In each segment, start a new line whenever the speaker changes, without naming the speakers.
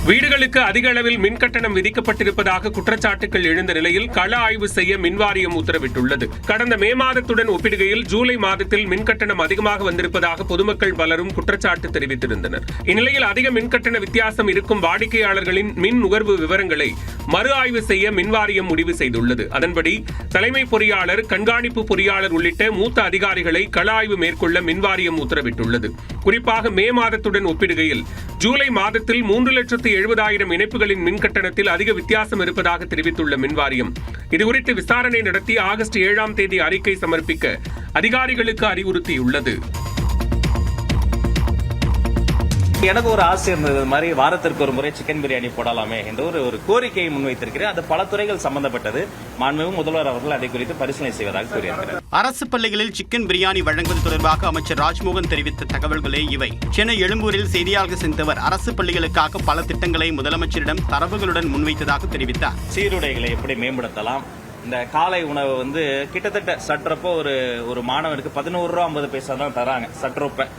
வீடுகளுக்கு அதிக அளவில் மின் கட்டணம் விதிக்கப்பட்டிருப்பதாக குற்றச்சாட்டுகள் எழுந்த நிலையில் கள ஆய்வு செய்ய மின்வாரியம் உத்தரவிட்டுள்ளது. கடந்த மே மாதத்துடன் ஒப்பிடுகையில் ஜூலை மாதத்தில் மின் கட்டணம் அதிகமாக வந்திருப்பதாக பொதுமக்கள் பலரும் குற்றச்சாட்டு தெரிவித்திருந்தனர். இந்நிலையில் அதிக மின் கட்டண வித்தியாசம் இருக்கும் வாடிக்கையாளர்களின் மின் நுகர்வு விவரங்களை மறு ஆய்வு செய்ய மின்வாரியம் முடிவு செய்துள்ளது. அதன்படி தலைமை பொறியாளர், கண்காணிப்பு பொறியாளர் உள்ளிட்ட மூத்த அதிகாரிகளை கள ஆய்வு மேற்கொள்ள மின்வாரியம் உத்தரவிட்டுள்ளது. குறிப்பாக மே மாதத்துடன் ஒப்பிடுகையில் ஜூலை மாதத்தில் 3,70,000 இணைப்புகளின் மின் கட்டணத்தில் அதிக வித்தியாசம் இருப்பதாக தெரிவித்துள்ள மின்வாரியம் இதுகுறித்து விசாரணை நடத்தி ஆகஸ்ட் 7ஆம் தேதி அறிக்கை சமர்ப்பிக்க அதிகாரிகளுக்கு அறிவுறுத்தியுள்ளது.
எனக்கு ஒரு ஆசை இருந்தது, மாதிரி வாரத்திற்கு ஒரு முறை சிக்கன் பிரியாணி போடலாமே என்ற ஒரு கோரிக்கையை முன்வைத்திருக்கிறேன். அது பல துறைகள் சம்பந்தப்பட்டது. மாண்புமிகு முதல்வர் அவர்கள் அதை குறித்து பரிசீலனை செய்வதாக கூறியிருக்கிறார்.
அரசு பள்ளிகளில் சிக்கன் பிரியாணி வழங்குவது தொடர்பாக அமைச்சர் ராஜ்மோகன் தெரிவித்த தகவல்களே இவை. சென்னை எழும்பூரில் செய்தியாளர்கள் சந்தித்தவர் அரசு பள்ளிகளுக்காக பல திட்டங்களை முதலமைச்சரிடம் தரவுகளுடன் முன்வைத்ததாக தெரிவித்தார்.
சீருடைகளை எப்படி மேம்படுத்தலாம், இந்த காலை உணவு கிட்டத்தட்ட சற்றப்போ ஒரு மாணவனுக்கு 11 ரூபா 50 பைசா தான் தராங்க சற்றப்ப.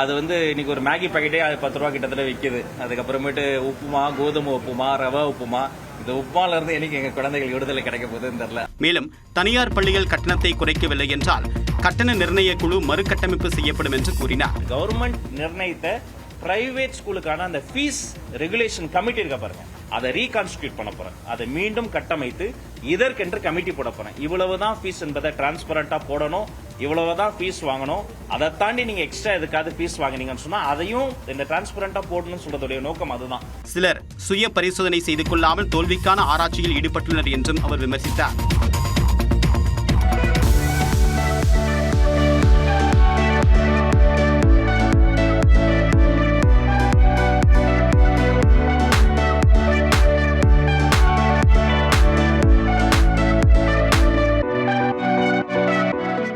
அது இன்னைக்கு ஒரு மேகி பாக்கெட்டே 10 ரூபா கிட்டத்தட்ட விற்குது. அதுக்கப்புறமேட்டு உப்புமா, கோதுமை உப்புமா, ரவா உப்புமா, இந்த உப்புமால இருந்து எனக்கு எங்க குழந்தைகள் விடுதலை கிடைக்க போகுதுன்னு தெரியல.
மேலும் தனியார் பள்ளிகள் கட்டணத்தை குறைக்கவில்லை என்றால் கட்டண நிர்ணய குழு மறுகட்டமைப்பு செய்யப்படும் என்று கூறினார்.
கவர்மெண்ட் நிர்ணயித்த பிரைவேட் ஸ்கூலுக்கான அந்த ஃபீஸ் ரெகுலேஷன் கமிட்டி இருக்க பாருங்க, அதை ரீகான்ஸ்டியூட் பண்ண போறேன். அதை மீண்டும் கட்டமைத்து இதற்கென்று கமிட்டி போட போறேன். இவ்வளவுதான் ஃபீஸ் என்பதை டிரான்ஸ்பரண்டா போடணும், இவ்வளவுதான் ஃபீஸ் வாங்கணும். அதை தாண்டி நீங்க எக்ஸ்ட்ரா எதுக்காவது ஃபீஸ் வாங்கினீங்கன்னு சொன்னா அதையும் இந்த டிரான்ஸ்பரண்டா போடணும்னு சொல்றதுடைய நோக்கம் அதுதான்.
சிலர் சுய பரிசோதனை செய்து கொள்ளாமல் தோல்விக்கான ஆராய்ச்சியில் ஈடுபட்டுள்ளனர் என்றும் அவர் விமர்சித்தார்.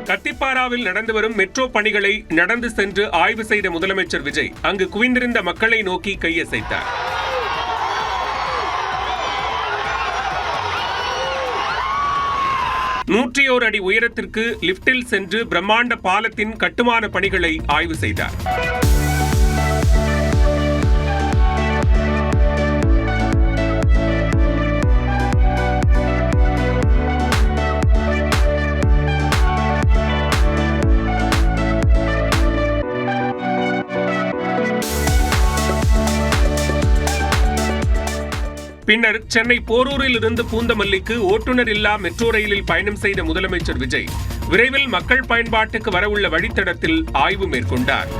கத்திப்பாராவில் நடந்து வரும் மெட்ரோ பணிகளை நடந்து சென்று ஆய்வு செய்த முதலமைச்சர் விஜய் அங்கு குவிந்திருந்த மக்களை நோக்கி கையசைத்தார். நூற்றியோரு அடி உயரத்திற்கு லிப்டில் சென்று பிரம்மாண்ட பாலத்தின் கட்டுமான பணிகளை ஆய்வு செய்தார். பின்னர் சென்னை போரூரில் இருந்து பூந்தமல்லிக்கு ஓட்டுநர் இல்லா மெட்ரோ ரயிலில் பயணம் செய்த முதலமைச்சர் விஜய் விரைவில் மக்கள் பயன்பாட்டுக்கு வரவுள்ள வழித்தடத்தில் ஆய்வு மேற்கொண்டார்.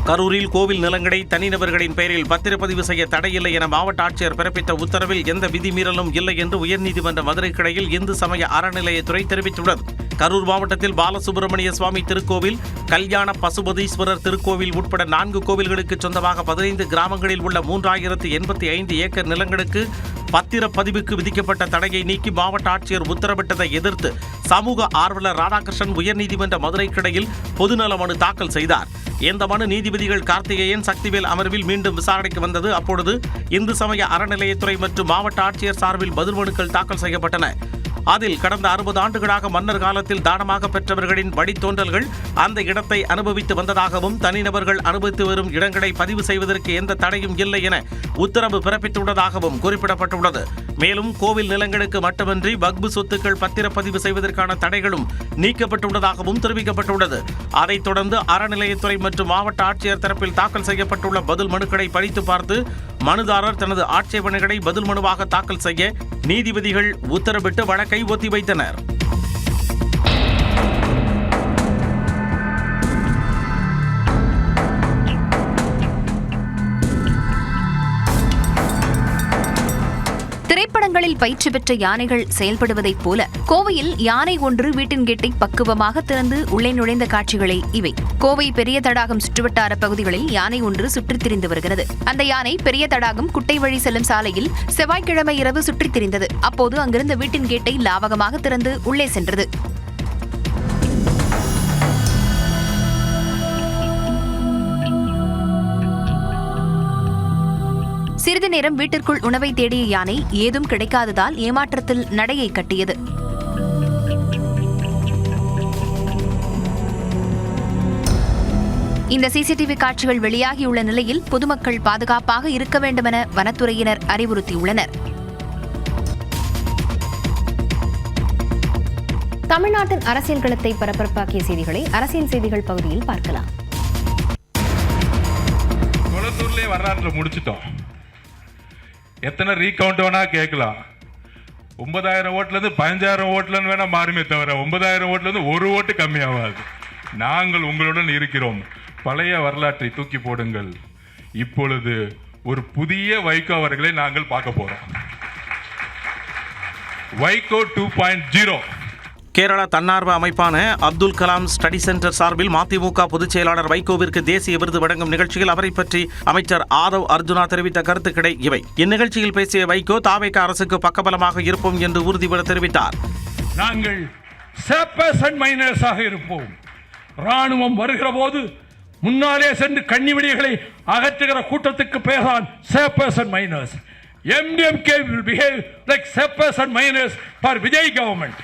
கரூரில் கோவில் நிலங்களை தனிநபர்களின் பெயரில் பத்திரப்பதிவு செய்ய தடையில்லை என மாவட்ட ஆட்சியர் பிறப்பித்த உத்தரவில் எந்த விதிமீறலும் இல்லை என்று உயர்நீதிமன்ற மதுரை கிளையில் இந்து சமய அறநிலையத்துறை தெரிவித்துள்ளது. கரூர் மாவட்டத்தில் பாலசுப்பிரமணிய சுவாமி திருக்கோவில், கல்யாண பசுபதீஸ்வரர் திருக்கோவில் உட்பட 4 கோவில்களுக்கு சொந்தமாக 15 கிராமங்களில் உள்ள 3085 ஏக்கர் நிலங்களுக்கு பத்திரப்பதிவுக்கு விதிக்கப்பட்ட தடையை நீக்கி மாவட்ட ஆட்சியர் உத்தரவிட்டதை எதிர்த்து சமூக ஆர்வலர் ராதாகிருஷ்ணன் உயர்நீதிமன்ற மதுரை கிளையில் பொதுநல மனு தாக்கல் செய்தார். இந்த மனு நீதிபதிகள் கார்த்திகேயன், சக்திவேல் அமர்வில் மீண்டும் விசாரணைக்கு வந்தது. அப்பொழுது இந்து சமய அறநிலையத்துறை மற்றும் மாவட்ட ஆட்சியர் சார்பில் பதில் மனுக்கள் தாக்கல் செய்யப்பட்டன. அதில் கடந்த 60 ஆண்டுகளாக மன்னர் காலத்தில் தானமாக பெற்றவர்களின் வழித்தோன்றல்கள் அந்த இடத்தை அனுபவித்து வந்ததாகவும் தனிநபர்கள் அனுபவித்து வரும் இடங்களை பதிவு செய்வதற்கு எந்த தடையும் இல்லை என உத்தரவு பிறப்பித்துள்ளதாகவும் குறிப்பிடப்பட்டுள்ளது. மேலும் கோவில் நிலங்களுக்கு மட்டுமின்றி வக்பு சொத்துக்கள் பத்திரப்பதிவு செய்வதற்கான தடைகளும் நீக்கப்பட்டுள்ளதாகவும் தெரிவிக்கப்பட்டுள்ளது. அதைத் தொடர்ந்து அறநிலையத்துறை மற்றும் மாவட்ட ஆட்சியர் தரப்பில் தாக்கல் செய்யப்பட்டுள்ள பதில் மனுக்களை படித்து பார்த்து மனுதாரர் தனது ஆட்சேபனைகளை பதில் மனுவாக தாக்கல் செய்ய நீதிபதிகள் உத்தரவிட்டு வழக்கை ஒத்திவைத்தனர்.
திரைப்படங்களில் பயிற்சி பெற்ற யானைகள் செயல்படுவதைப் போல கோவையில் யானை ஒன்று வீட்டின் கேட்டை பக்குவமாக திறந்து உள்ளே நுழைந்த காட்சிகளே இவை. கோவை பெரிய தடாகம் சுற்றுவட்டார பகுதிகளில் யானை ஒன்று சுற்றித் திரிந்து வருகிறது. அந்த யானை பெரிய தடாகம் குட்டை வழி செல்லும் சாலையில் செவ்வாய்க்கிழமை இரவு சுற்றித் திரிந்தது. அப்போது அங்கிருந்த வீட்டின் கேட்டை லாவகமாக திறந்து உள்ளே சென்றது. சிறிது நேரம் வீட்டிற்குள் உணவை தேடிய யானை ஏதும் கிடைக்காததால் ஏமாற்றத்தில் நடையை கட்டியது. இந்த சிசிடிவி காட்சிகள் வெளியாகியுள்ள நிலையில் பொதுமக்கள் பாதுகாப்பாக இருக்க வேண்டுமென வனத்துறையினர் அறிவுறுத்தியுள்ளனர். தமிழ்நாட்டின் அரசியல் களத்தை பரபரப்பாக்கிய செய்திகளை அரசியல் செய்திகள் பகுதியில் பார்க்கலாம்.
குளத்தூர்லயே வரலாற்றுல முடிச்சிட்டோம். எத்தனை ரீகவுண்ட் வேணா கேட்கலாம். 9,000 ஓட்டுல இருந்து 15,000 ஓட்டுல வேணா மாறுமே தவிர 9,000 ஓட்டுல இருந்து ஒரு ஓட்டு கம்மியாகாது. நாங்கள் உங்களுடன் இருக்கிறோம். பழைய வரலாற்றை தூக்கி போடுங்கள். இப்பொழுது ஒரு புதிய வைகோ அவர்களை நாங்கள் பார்க்க போறோம். வைகோ 2.0.
கேரள தன்னார்வ அமைப்பான அப்துல் கலாம் ஸ்டடி சென்டர் சார்பில் மதிமுக பொதுச் செயலாளர் வைகோவிற்கு தேசிய விருது வழங்கும் நிகழ்ச்சியில் அவரை பற்றி அமைச்சர் ஆதவ் அர்ஜுனா தெரிவித்த கருத்துக்களை இவை. இந்நிகழ்ச்சியில் பேசிய வைகோ தாவேக அரசுக்கு பக்கபலமாக இருப்போம் என்று உறுதிபட தெரிவித்தார்.
நாங்கள் மைனர்ஸாக இருப்போம். ராணுவம் வருகிற போது முன்னாலே சென்று கண்ணிவெடிகளை அகற்றுகிற கூட்டத்துக்கு பெயர்தான் sappers and miners. MDMK will behave like sappers and miners for Vijay government.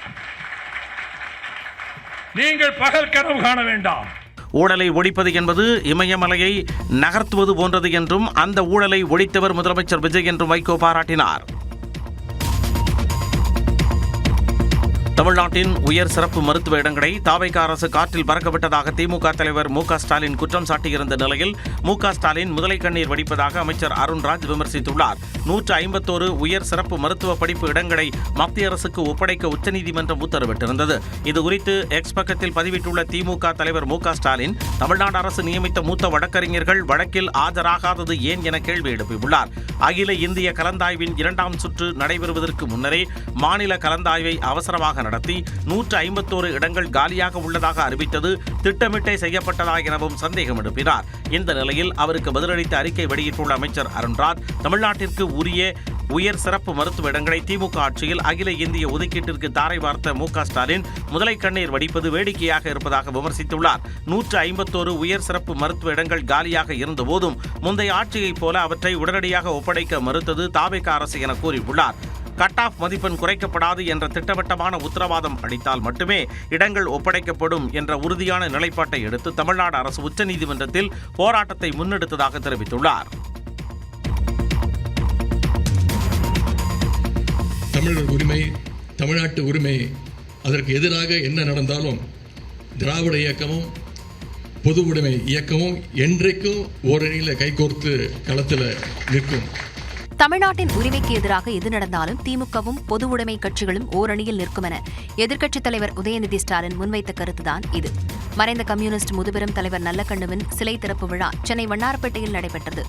நீங்கள் பகல் கனவு காண வேண்டாம்.
ஊழலை ஒழிப்பது என்பது இமயமலையை நகர்த்துவது போன்றது என்றும் அந்த ஊழலை ஒழித்தவர் முதலமைச்சர் விஜய் என்றும் வைகோ பாராட்டினார். தமிழ்நாட்டின் உயர் சிறப்பு மருத்துவ இடங்களை தாவேக அரசு காற்றில் பறக்கவிட்டதாக திமுக தலைவர் மு.க. ஸ்டாலின் குற்றம் சாட்டியிருந்த நிலையில் மு.க. ஸ்டாலின் முதலை கண்ணீர் வடிப்பதாக அமைச்சர் அருண்ராஜ் விமர்சித்துள்ளார். 151 உயர் சிறப்பு மருத்துவ படிப்பு இடங்களை மத்திய அரசுக்கு ஒப்படைக்க உச்சநீதிமன்றம் உத்தரவிட்டிருந்தது. இதுகுறித்து எக்ஸ் பக்கத்தில் பதிவிட்டுள்ள திமுக தலைவர் மு.க. ஸ்டாலின் தமிழ்நாடு அரசு நியமித்த மூத்த வழக்கறிஞர்கள் வழக்கில் ஆஜராகாதது ஏன் என கேள்வி எழுப்பியுள்ளார். அகில இந்திய கலந்தாய்வின் 2ஆம் சுற்று நடைபெறுவதற்கு முன்னரே மாநில கலந்தாய்வை அவசரமாக நடத்தி 151 இடங்கள் காலியாக உள்ளதாக அறிவித்தது திட்டமிட்டே செய்யப்பட்டதா எனவும் சந்தேகம் எழுப்பினார். இந்த நிலையில் அவருக்கு பதிலளித்த அறிக்கை வெளியிட்டுள்ள அமைச்சர் அருண்ராஜ் தமிழ்நாட்டிற்கு உரிய உயர் சிறப்பு மருத்துவ இடங்களை திமுக ஆட்சியில் அகில இந்திய ஒதுக்கீட்டிற்கு தாரை வார்த்த மு.க. ஸ்டாலின் முதலை கண்ணீர் வடிப்பது வேடிக்கையாக இருப்பதாக விமர்சித்துள்ளார். 151 உயர் சிறப்பு மருத்துவ இடங்கள் காலியாக இருந்தபோதும் முந்தைய ஆட்சியைப் போல அவற்றை உடனடியாக ஒப்படைக்க மறுத்தது தாவேக அரசு என கூறியுள்ளார். கட் ஆஃப் மதிப்பெண் குறைக்கப்படாது என்ற திட்டவட்டமான உத்தரவாதம் அளித்தால் மட்டுமே இடங்கள் ஒப்படைக்கப்படும் என்ற உறுதியான நிலைப்பாட்டை எடுத்து தமிழ்நாடு அரசு உச்சநீதிமன்றத்தில் போராட்டத்தை முன்னெடுத்ததாக தெரிவித்துள்ளார்.
தமிழர் உரிமை, தமிழ்நாட்டு உரிமை, அதற்கு எதிராக என்ன நடந்தாலும் திராவிட இயக்கமும் பொது உடைமை இயக்கமும் என்றைக்கும் ஓரணியில் கைகோர்த்து களத்தில் நிற்கும்.
தமிழ்நாட்டின் உரிமைக்கு எதிராக எது நடந்தாலும் திமுகவும் பொது உடைமை கட்சிகளும் ஓரணியில் நிற்கும் என எதிர்க்கட்சித் தலைவர் உதயநிதி ஸ்டாலின் முன்வைத்த கருத்துதான் இது. மறைந்த கம்யூனிஸ்ட் முதுபெரும் தலைவர் நல்லக்கண்ணுவின் சிலை திறப்பு விழா சென்னை வண்ணாரப்பேட்டையில் நடைபெற்றது.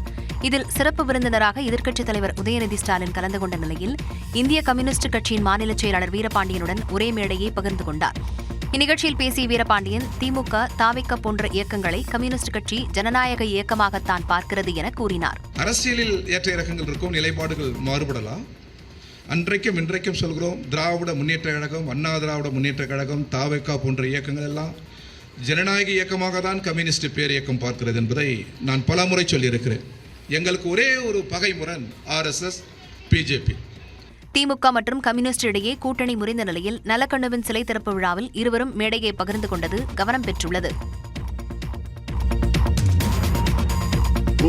இதில் சிறப்பு விருந்தினராக எதிர்க்கட்சித் தலைவர் உதயநிதி ஸ்டாலின் கலந்து கொண்ட நிலையில் இந்திய கம்யூனிஸ்ட் கட்சியின் மாநில செயலாளர் வீரபாண்டியனுடன் ஒரே மேடையை பகிர்ந்து கொண்டார். இந்நிகழ்ச்சியில் பேசிய வீரபாண்டியன் திமுக தாவேக போன்ற இயக்கங்களை கம்யூனிஸ்ட் கட்சி ஜனநாயக இயக்கமாகத்தான் பார்க்கிறது என கூறினார்.
அரசியலில் ஏற்ற இறக்கங்கள் இருக்கும், நிலைப்பாடுகள் மாறுபடலாம். அன்றைக்கும் இன்றைக்கும் சொல்கிறோம், திராவிட முன்னேற்ற கழகம், அண்ணா திராவிட முன்னேற்ற கழகம், தாவேக போன்ற இயக்கங்கள் எல்லாம் ஜனநாயக இயக்கமாக தான் கம்யூனிஸ்ட் பேர் இயக்கம் பார்க்கிறது என்பதை நான் பலமுறை சொல்லியிருக்கிறேன். எங்களுக்கு ஒரே ஒரு பகை முரண் RSS, BJP.
திமுக மற்றும் கம்யூனிஸ்ட் இடையே கூட்டணி முறிந்த நிலையில் நல்லக்கண்ணுவின் சிலை திறப்பு விழாவில் இருவரும் மேடையை பகிர்ந்து கொண்டது கவனம் பெற்றுள்ளது.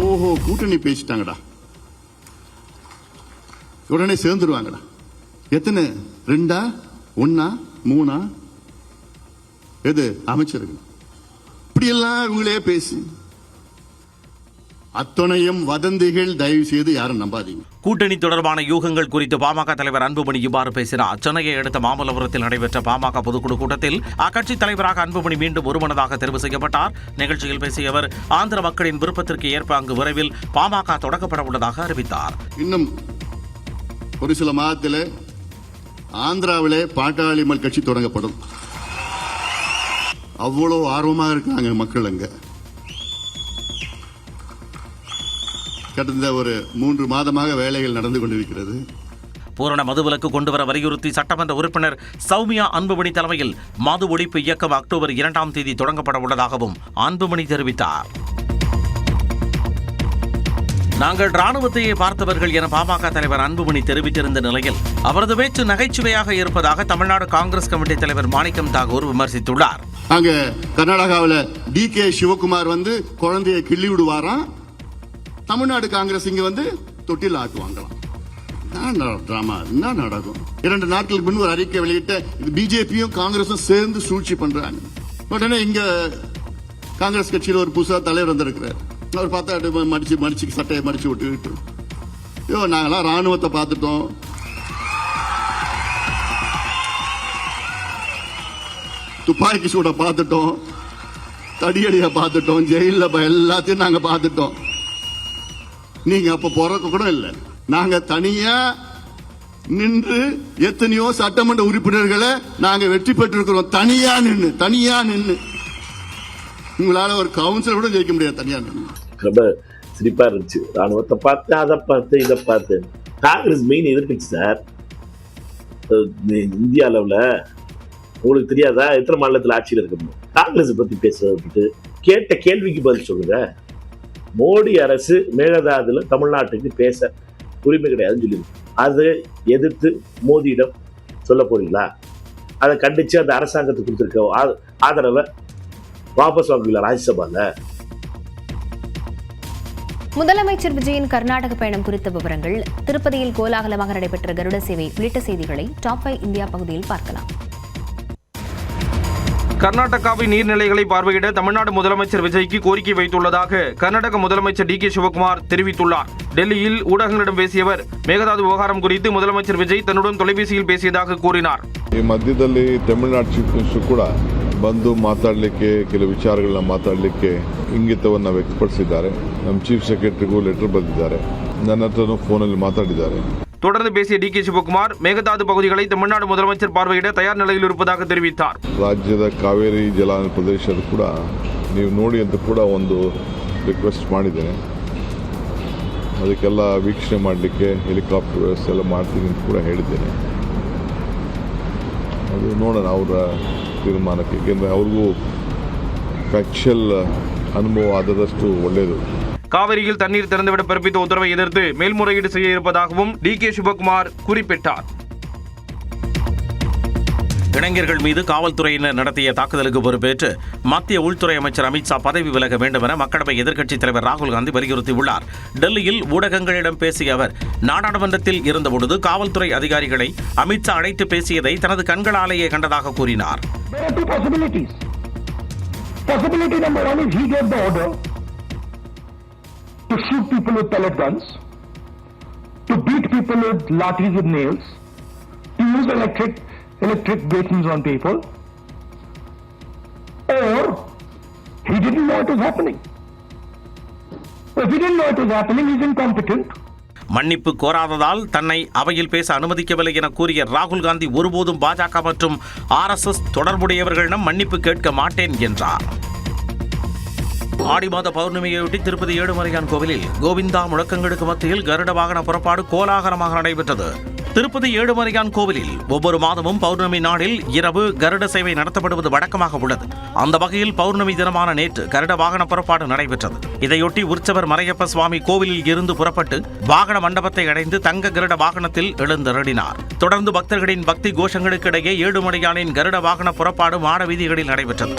ஓஹோ, கூட்டணி பேசிட்டாங்கடா, உடனே சேர்ந்துருவாங்கடா. எத்தனை? 2, 1, 3? எது அமைச்சர்கள்? இப்படியெல்லாம் இவங்களே பேசி அத்தனையும் வதந்திகள். தயவு செய்து யாரும் நம்பாதீங்க.
கூட்டணி தொடர்பான யூகங்கள் குறித்து பாமக தலைவர் அன்புமணி இவ்வாறு பேசினார். சென்னையை அடுத்த மாமல்லபுரத்தில் நடைபெற்ற பாமக பொதுக்குழு கூட்டத்தில் அக்கட்சி தலைவராக அன்புமணி மீண்டும் ஒருமனதாக தேர்வு செய்யப்பட்டார். நிகழ்ச்சியில் பேசிய அவர் ஆந்திர மக்களின் விருப்பத்திற்கு ஏற்ப அங்கு விரைவில் பாமக தொடங்கப்பட உள்ளதாக அறிவித்தார்.
இன்னும் ஒரு சில மாதத்தில் ஆந்திராவிலே பாட்டாளி மக்கள் கட்சி தொடங்கப்படும். அவ்வளோ ஆர்வமாக இருக்காங்க மக்கள். அங்க கடந்த ஒரு 3 மாதமாக வேலைகள் நடந்து கொண்டிருக்கிறது.
பூரண மதுவிலக்கு கொண்டுவர வலியுறுத்தி சட்டமன்ற உறுப்பினர் சௌமியா அன்புமணி தலைமையில் மது ஒழிப்பு இயக்கம் அக்டோபர் 2ஆம் தேதி தொடங்கப்பட உள்ளதாகவும் அன்புமணி தெரிவித்தார். நாங்கள் ராணுவத்தையே பார்த்தவர்கள் என பாமக தலைவர் அன்புமணி தெரிவித்திருந்த நிலையில் அவரது பேச்சு நகைச்சுவையாக இருப்பதாக தமிழ்நாடு காங்கிரஸ் கமிட்டி தலைவர் மாணிக்கம் தாகூர் விமர்சித்துள்ளார்.
அங்க கர்நாடகாவில் DK சிவகுமார் வந்து குழந்தையை கிள்ளி விடுவாராம், தமிழ்நாடு காங்கிரஸ் இங்க வந்து தொட்டில் ஆட்டுவாங்களாம். டிராமா என்ன நடக்கும்? 2 நாட்களுக்கு முன் ஒரு அறிக்கை வெளியிட்ட பிஜேபியும் காங்கிரஸும் சேர்ந்து சூழ்ச்சி பண்றாங்க. உடனே இங்க காங்கிரஸ் கட்சியில் ஒரு புதுசா தலைவர் வந்திருக்கிறார். அவர் பார்த்தா மடிச்சு சட்டையை மடிச்சு விட்டுக்கிட்டு, ஐயோ நாங்களாம் ராணுவத்தை பார்த்துட்டோம், துப்பாக்கி சூட பார்த்துட்டோம், தடியடிய பார்த்துட்டோம், ஜெயில எல்லாத்தையும் நாங்க பார்த்துட்டோம். நீங்க அப்ப பிறக்க கூட இல்லை. நாங்க தனியா நின்று எத்தனையோ சட்டமன்ற உறுப்பினர்களை நாங்க வெற்றி பெற்றிருக்கிறோம். தனியா நின்று உங்களால ஒரு கவுன்சிலர் கூட ஜெயிக்க முடியாது தனியா நின்று.
ரொம்ப சிரிப்பா இருந்துச்சு. ராணுவத்தை பார்த்து அதை பார்த்து இதை பார்த்து. காங்கிரஸ் மெயின் எதிர்கட்சி சார் இந்திய அளவுல. உங்களுக்கு தெரியாதா எத்தனை மாநிலத்தில் ஆட்சியில் இருக்கணும்? காங்கிரஸ் பத்தி பேசுறது கேட்ட கேள்விக்கு பதில் சொல்லுங்க. மோடி அரசு மேகதாதுல தமிழ்நாட்டுக்கு பேச உரிமை கிடையாதுன்னு சொல்லியிருக்கு. அதை எதிர்த்து மோடியிடம் சொல்ல போறீங்களா? அதை கண்டிச்சு அந்த அரசாங்கத்துக்கு கொடுத்திருக்க ஆதரவை வாபஸ் வாங்குவீங்களா ராஜ்யசபால?
முதலமைச்சர் விஜயின் கர்நாடக பயணம் குறித்த விவரங்கள், திருப்பதியில் கோலாகலமாக நடைபெற்ற கருட சேவை உள்ளிட்ட செய்திகளை டாப் 5 இந்தியா பகுதியில் பார்க்கலாம்.
கர்நாடகாவின் நீர்நிலைகளை பார்வையிட தமிழ்நாடு முதலமைச்சர் விஜய்க்கு கோரிக்கை வைத்துள்ளதாக கர்நாடக முதலமைச்சர் DK சிவகுமார் தெரிவித்துள்ளார். டெல்லியில் ஊடகங்களிடம் பேசிய அவர் மேகதாது விவகாரம் குறித்து முதலமைச்சர் விஜய் தன்னுடன் தொலைபேசியில் பேசியதாக கூறினார்.
ಈ ಮಧ್ಯದಲ್ಲಿ ತಮಿಳುನಾಡು ಚೀಫ್ ಮಿನಿಸ್ಟರ್ ಕೂಡ ಬಂದು ಮಾತಾಡಲಿಕ್ಕೆ ಕೆಲವು ವಿಚಾರಗಳನ್ನ ಮಾತಾಡಲಿಕ್ಕೆ ಇಂಗಿತವನ್ನು ವ್ಯಕ್ತಪಡಿಸಿದ್ದಾರೆ. ನಮ್ಮ ಚೀಫ್ ಸೆಕ್ರೆಟರಿಗೂ ಲೆಟರ್ ಬರೆದಿದ್ದಾರೆ. ನನ್ನ ಹತ್ರನೂ ಫೋನಲ್ಲಿ ಮಾತಾಡಿದ್ದಾರೆ.
தொடர்ந்து பேசிய DK சிவகுமார் மேகதாது பகுதிகளை தமிழ்நாடு முதலமைச்சர் பார்வையிட தயார் நிலையில் இருப்பதாக தெரிவித்தார்.
ರಾಜ್ಯದ ಕಾವೇರಿ ಜಲಾನಯನ ಪ್ರದೇಶದ ಕೂಡ ನೀವು ನೋಡಿ ಅಂತ ಕೂಡ ಒಂದು ರಿಕ್ವೆಸ್ಟ್ ಮಾಡಿದ್ದೇನೆ. ಅದಕ್ಕೆಲ್ಲ ವೀಕ್ಷಣೆ ಮಾಡಲಿಕ್ಕೆ ಹೆಲಿಕಾಪ್ಟರ್ ವ್ಯವಸ್ಥೆ ಎಲ್ಲ ಮಾಡ್ತೀನಿ ಅಂತ ಕೂಡ ಹೇಳಿದ್ದೇನೆ. ಅದು ನೋಡೋಣ ಅವರ ತೀರ್ಮಾನಕ್ಕೆ, ಏಕೆಂದರೆ ಅವ್ರಿಗೂ ಫ್ಯಾಕ್ಚುಯಲ್ ಅನುಭವ ಆದದಷ್ಟು ಒಳ್ಳೆಯದು.
காவிரியில் தண்ணீர் திறந்துவிட பிறப்பித்த உத்தரவை எதிர்த்து மேல்முறையீடு செய்ய இருப்பதாகவும் DK சிவகுமார் குறிப்பிட்டார்.
இளைஞர்கள் மீது காவல்துறையினர் நடத்திய தாக்குதலுக்கு பொறுப்பேற்று மத்திய உள்துறை அமைச்சர் அமித்ஷா பதவி விலக வேண்டும் என மக்களவை எதிர்க்கட்சித் தலைவர் ராகுல் காந்தி வலியுறுத்தியுள்ளார். டெல்லியில் ஊடகங்களிடம் பேசிய அவர் நாடாளுமன்றத்தில் இருந்தபொழுது காவல்துறை அதிகாரிகளை அமித்ஷா அழைத்து பேசியதை தனது கண்களாலேயே கண்டதாக கூறினார்.
To shoot people with pellet guns, to beat people with lathis with nails, to use electric batons on people, or he didn't know it was happening. If he didn't know it was happening, he's incompetent.
மன்னிப்பு கோராததால் தன்னை அவையில் பேச அனுமதிக்கவில்லை என கூறிய ராகுல் காந்தி ஒருபோதும் பாஜக மற்றும் RSS தொடர்புடையவர்களிடம் மன்னிப்பு கேட்க மாட்டேன் என்றார். ஆடி மாத பௌர்ணமியையொட்டி திருப்பதி ஏழுமலையான் கோவிலில் கோவிந்தா முழக்கங்களுக்கு மத்தியில் கருட வாகன புறப்பாடு கோலாகலமாக நடைபெற்றது. திருப்பதி ஏழுமலையான் கோவிலில் ஒவ்வொரு மாதமும் பௌர்ணமி நாளில் இரவு கருட சேவை நடத்தப்படுவது வழக்கமாக உள்ளது. அந்த வகையில் பௌர்ணமி தினமான நேற்று கருட வாகன புறப்பாடு நடைபெற்றது. இதையொட்டி உற்சவர் மலையப்ப சுவாமி கோவிலில் இருந்து புறப்பட்டு வாகன மண்டபத்தை அடைந்து தங்க கருட வாகனத்தில் எழுந்தருளினார். தொடர்ந்து பக்தர்களின் பக்தி கோஷங்களுக்கு இடையே ஏழுமலையானின் கருட வாகன புறப்பாடு மாட வீதிகளில் நடைபெற்றது.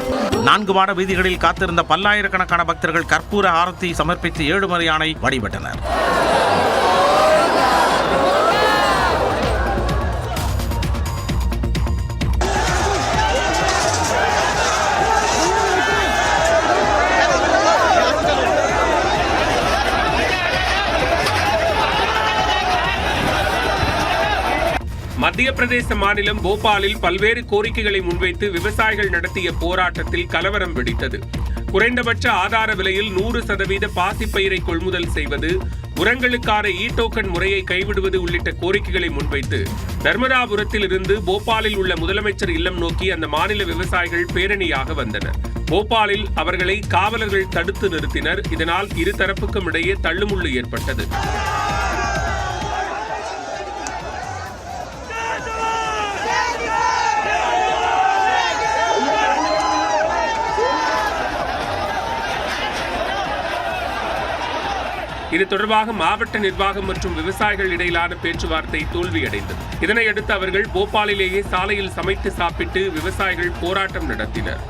4 மாட வீதிகளில் காத்திருந்த பல்லாயிரக்கணக்கான பக்தர்கள் கற்பூர ஆரத்தி சமர்ப்பித்து ஏழுமலையானை வழிபட்டனர்.
மத்திய பிரதேச மாநிலம் போபாலில் பல்வேறு கோரிக்கைகளை முன்வைத்து விவசாயிகள் நடத்திய போராட்டத்தில் கலவரம் வெடித்தது. குறைந்தபட்ச ஆதார விலையில் 100% பாசிப்பயிரை கொள்முதல் செய்வது, உரங்களுக்கான டோக்கன் முறையை கைவிடுவது உள்ளிட்ட கோரிக்கைகளை முன்வைத்து நர்மதாபுரத்தில் இருந்து போபாலில் உள்ள முதலமைச்சர் இல்லம் நோக்கி அந்த மாநில விவசாயிகள் பேரணியாக வந்தனர். போபாலில் அவர்களை காவலர்கள் தடுத்து நிறுத்தினர். இதனால் இருதரப்புக்கும் இடையே தள்ளுமுள்ளு ஏற்பட்டது. இது தொடர்பாக மாவட்ட நிர்வாகம் மற்றும் விவசாயிகள் இடையிலான பேச்சுவார்த்தை தோல்வியடைந்தது. இதனையடுத்து அவர்கள் போபாலிலேயே சாலையில் சமைத்து சாப்பிட்டு விவசாயிகள் போராட்டம் நடத்தினர்.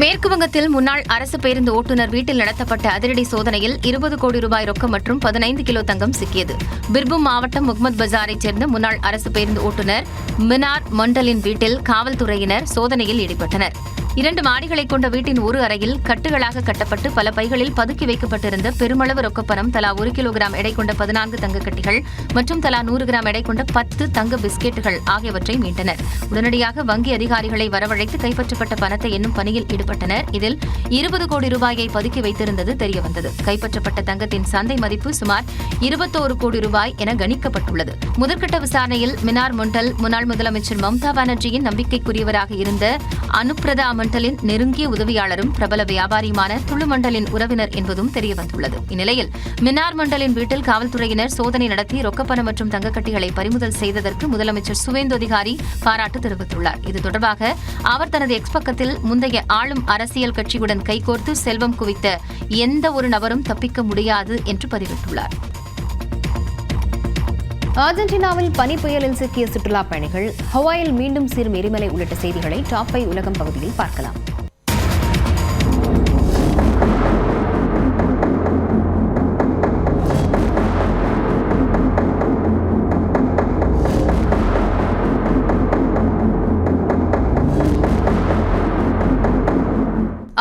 மேற்கு வங்கத்தில் முன்னாள் அரசு பேருந்து ஓட்டுநர் வீட்டில் நடத்தப்பட்ட அதிரடி சோதனையில் 20 கோடி ரூபாய் ரொக்கம் மற்றும் 15 கிலோ தங்கம் சிக்கியது. பிர்பூம் மாவட்டம் முகமது பஜாரைச் சேர்ந்த முன்னாள் அரசு பேருந்து ஓட்டுநர் மினார் மண்டலின் வீட்டில் காவல்துறையினர் சோதனையில் ஈடுபட்டனர். 2 மாடிகளை கொண்ட வீட்டின் ஒரு அறையில் கட்டுகளாக கட்டப்பட்டு பல பைகளில் பதுக்கி வைக்கப்பட்டிருந்த பெருமளவு ரொக்கப்பணம், தலா 1 கிலோகிராம் எடை கொண்ட 14 தங்க கட்டிகள் மற்றும் தலா 100 கிராம் எடை கொண்ட 10 தங்க பிஸ்கெட்டுகள் ஆகியவற்றை மீட்டனர். உடனடியாக வங்கி அதிகாரிகளை வரவழைத்து கைப்பற்றப்பட்ட பணத்தை எண்ணும் பணியில் ஈடுபட்டனர். இதில் 20 கோடி ரூபாயை பதுக்கி வைத்திருந்தது தெரியவந்தது. கைப்பற்றப்பட்ட தங்கத்தின் சந்தை மதிப்பு சுமார் 21 கோடி ரூபாய் என கணிக்கப்பட்டுள்ளது. முதற்கட்ட விசாரணையில் மினார் மண்டல் முன்னாள் முதலமைச்சர் மம்தா பானர்ஜியின் நம்பிக்கைக்குரியவராக இருந்த அனுப்பிரதா மண்டலின் நெருங்கிய உதவியாளரும் பிரபல வியாபாரியுமான துளு மண்டலின் உறவினர் என்பதும் தெரியவந்துள்ளது. இந்நிலையில் மினார் மண்டலின் வீட்டில் காவல்துறையினர் சோதனை நடத்தி ரொக்கப்பணம் மற்றும் தங்கக்கட்டிகளை பறிமுதல் செய்ததற்கு முதலமைச்சர் சுவேந்து அதிகாரி பாராட்டு தெரிவித்துள்ளார். இது தொடர்பாக அவர் தனது எக்ஸ் பக்கத்தில் முந்தைய ஆளும் அரசியல் கட்சியுடன் கைகோர்த்து செல்வம் குவித்த எந்த ஒரு நபரும் தப்பிக்க முடியாது என்று பதிவிட்டுள்ளார்.
அர்ஜென்டினாவில் பனி புயலில் சிக்கிய சுற்றுலா பயணிகள், ஹவாயில் மீண்டும் சீரும் எரிமலை உள்ளிட்ட செய்திகளை டாப் 5 உலகம் பகுதியில் பார்க்கலாம்.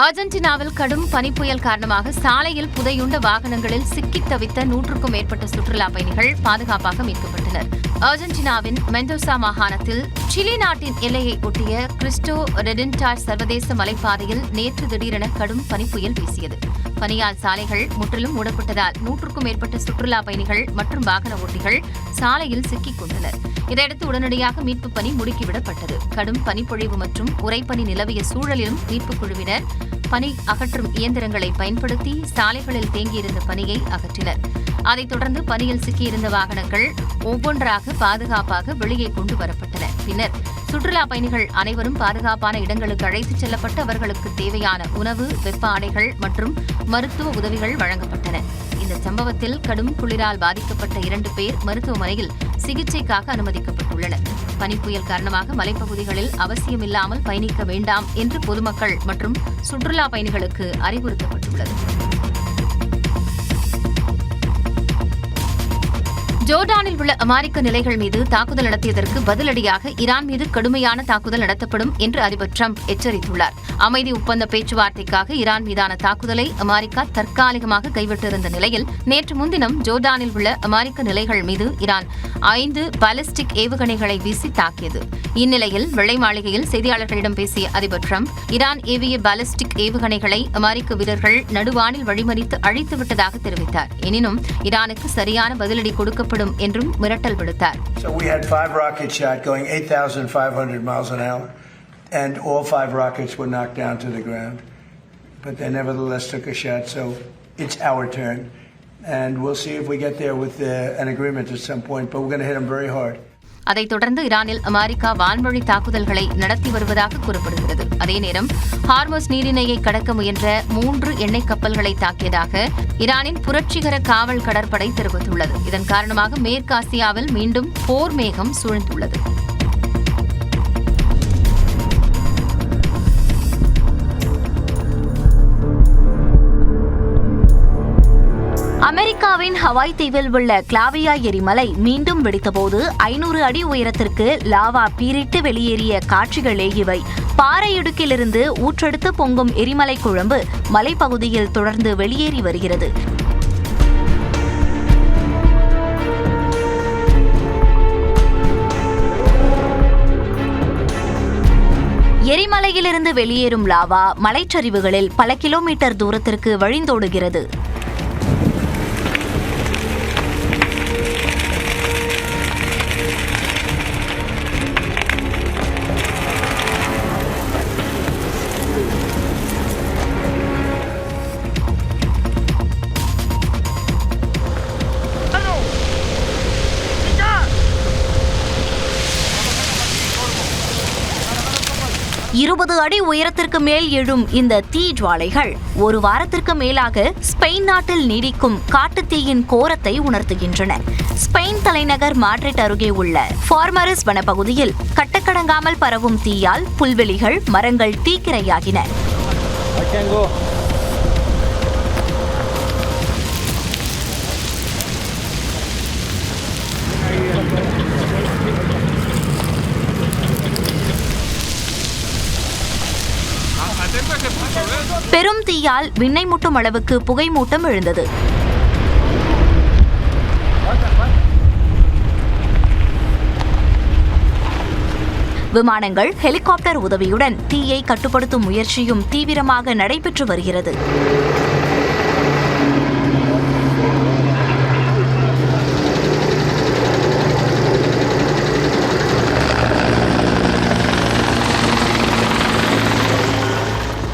அர்ஜென்டினாவில் கடும் பனிப்புயல் காரணமாக சாலையில் புதையுண்ட வாகனங்களில் சிக்கித் தவித்த 100க்கும் மேற்பட்ட சுற்றுலா பயணிகள் பாதுகாப்பாக மீட்கப்பட்டனர். அர்ஜென்டினாவின் மெண்டோசா மாகாணத்தில் சிலி நாட்டின் எல்லையை ஒட்டிய கிறிஸ்டோ ரெடென்டார் சர்வதேச மலைப்பாதையில் நேற்று திடீரென கடும் பனிப்புயல் வீசியது. பனியால் சாலைகள் முற்றிலும் மூடப்பட்டதால் 100க்கும் மேற்பட்ட சுற்றுலா பயணிகள் மற்றும் வாகன ஓட்டிகள் சாலையில் சிக்கிக் கொண்டனர். இதையடுத்து உடனடியாக மீட்புப் பணி முடுக்கிவிடப்பட்டது. கடும் பனிப்பொழிவு மற்றும் உறைபனி நிலவிய சூழலிலும் மீட்புக் குழுவினர் பனி அகற்றும் இயந்திரங்களை பயன்படுத்தி சாலைகளில் தேங்கியிருந்த பனியை அகற்றினர். அதைத் தொடர்ந்து பனியில் சிக்கியிருந்த வாகனங்கள் ஒவ்வொன்றாக பாதுகாப்பாக வெளியே கொண்டு வரப்பட்டன. பின்னர் சுற்றுலா பயணிகள் அனைவரும் பாதுகாப்பான இடங்களுக்கு அழைத்துச் செல்லப்பட்டு அவர்களுக்கு தேவையான உணவு, வெப்ப ஆடைகள் மற்றும் மருத்துவ உதவிகள் வழங்கப்பட்டன. இந்த சம்பவத்தில் கடும் குளிரால் பாதிக்கப்பட்ட 2 பேர் மருத்துவமனையில் சிகிச்சைக்காக அனுமதிக்கப்பட்டுள்ளனர். பனிப்புயல் காரணமாக மலைப்பகுதிகளில் அவசியமில்லாமல் பயணிக்க வேண்டாம் என்று பொதுமக்கள் மற்றும் சுற்றுலா பயணிகளுக்கு அறிவுறுத்தப்பட்டுள்ளது. ஜோர்டானில் உள்ள அமெரிக்க நிலைகள் மீது தாக்குதல் நடத்தியதற்கு பதிலடியாக ஈரான் மீது கடுமையான தாக்குதல் நடத்தப்படும் என்று அதிபர் டிரம்ப் எச்சரித்துள்ளார். அமைதி ஒப்பந்த பேச்சுவார்த்தைக்காக ஈரான் மீதான தாக்குதலை அமெரிக்கா தற்காலிகமாக கைவிட்டிருந்த நிலையில் நேற்று முன்தினம் ஜோர்டானில் உள்ள அமெரிக்க நிலைகள் மீது ஈரான் 5 பாலிஸ்டிக் ஏவுகணைகளை வீசி தாக்கியது. இந்நிலையில் வெள்ளை மாளிகையில் செய்தியாளர்களிடம் பேசிய அதிபர் டிரம்ப் ஈரான் ஏவிய பாலிஸ்டிக் ஏவுகணைகளை அமெரிக்க வீரர்கள் நடுவானில் வழிமறித்து அழித்துவிட்டதாக தெரிவித்தார். எனினும் ஈரானுக்கு சரியான பதிலடி கொடுக்கப்படும் என்றும் மிரட்டல் விடுத்தார்.
So we had 5 rockets shot going 8,500 miles an hour, and all 5 rockets were knocked down to the ground. But they nevertheless took a shot, so it's our turn. And we'll see if we get there with an agreement at some point, but we're going to hit them very hard.
அதைத் தொடர்ந்து ஈரானில் America வான்வழி தாக்குதல்களை நடத்தி வருவதாக கூறப்படுகிறது. அதே நேரம் ஹார்மஸ் நீரிணையை கடக்க முயன்ற 3 எண்ணெய் கப்பல்களை தாக்கியதாக ஈரானின் புரட்சிகர காவல் கடற்படை தெரிவித்துள்ளது. இதன் காரணமாக மேற்காசியாவில் மீண்டும் போர் மேகம் சூழ்ந்துள்ளது.
அமெரிக்காவின் ஹவாய் தீவில் உள்ள கிளாவியா எரிமலை மீண்டும் வெடித்தபோது 500 அடி உயரத்திற்கு லாவா பீரிட்டு வெளியேறிய காட்சிகளே இவை. பாறை இடுக்கிலிருந்து ஊற்றெடுத்து பொங்கும் எரிமலை குழம்பு மலைப்பகுதியில் தொடர்ந்து வெளியேறி வருகிறது. எரிமலையிலிருந்து வெளியேறும் லாவா மலைச்சரிவுகளில் பல கிலோமீட்டர் தூரத்திற்கு வழிந்தோடுகிறது. 20 அடி உயரத்திற்கு மேல் எழும் இந்த தீ ஜுவாலைகள் ஒரு வாரத்திற்கு மேலாக ஸ்பெயின் நாட்டில் நீடிக்கும் காட்டுத்தீயின் கோரத்தை உணர்த்துகின்றன. ஸ்பெயின் தலைநகர் மாட்ரிட் அருகே உள்ள ஃபார்மரிஸ் வனப்பகுதியில் கட்டக்கடங்காமல் பரவும் தீயால் புல்வெளிகள், மரங்கள் தீக்கிரையாகின. பெரும் தீயால் விண்ணை முட்டும் அளவுக்கு புகை மூட்டம் எழுந்தது. விமானங்கள், ஹெலிகாப்டர் உதவியுடன் தீயை கட்டுப்படுத்தும் முயற்சியும் தீவிரமாக நடைபெற்று வருகிறது.